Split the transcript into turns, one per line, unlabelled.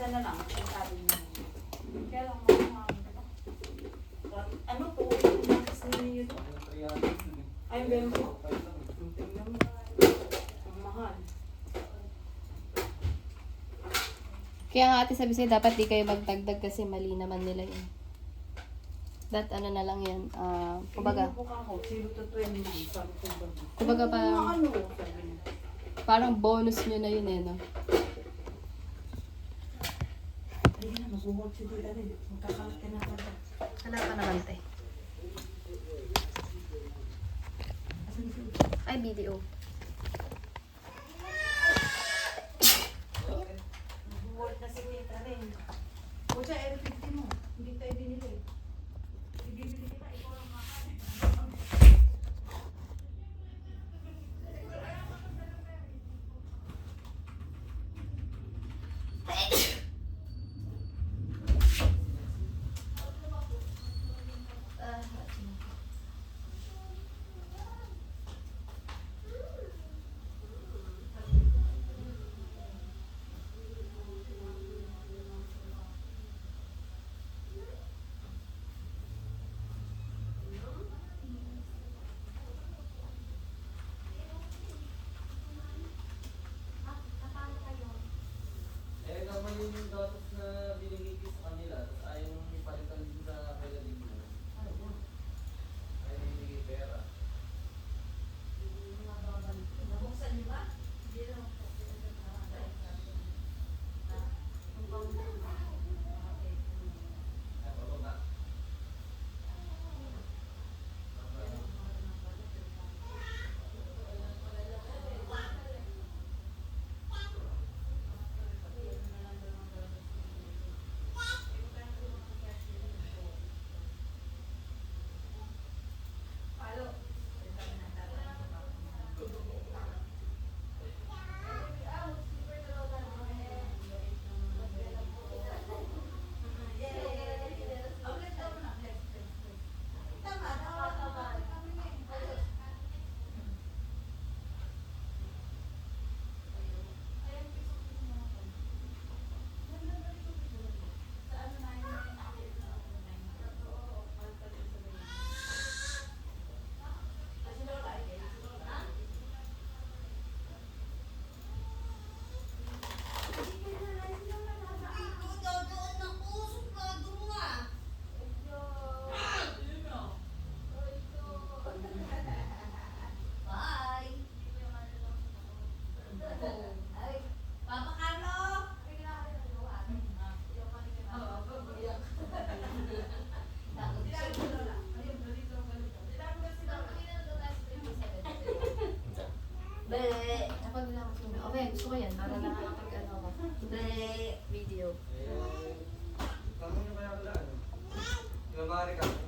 isa na lang, ang sabi niya. Kaya lang mga ano po, yung makas ninyo ito? Ay, bembo. Ang mahal.
Kaya nga ate sabi sa'yo, dapat di kayo magdagdag kasi mali naman nila yun. That ano na lang yan, kumbaga,
Hindi po ako, 0 to 29, sabi ko ba?
kumbaga parang,
Ano, sabi niya.
parang bonus nyo na yun eh, no?
Ayun na, mag-work si Dila rin. Magkakalat ka na pala.
Wala pa naman te. Ay, video.
Mag-work na si Tita rin. O siya, L50 mo. Hindi tayo binili. Ibibili kita, ikaw lang kakain.
Eh, naman yung datos na binigay ko sa kanila, tapos ayaw nung ipalitan din sa kailalim mo. Ayaw nung binigay pera.
Nabuksan niyo ba? Hindi lang po.
Ay, pababa.
Napag nila ako sino. Okay, gusto ko yan. Para nakakapag ano ako. Video.
Eh, tanong nyo kaya wala, ano? Lamari ka.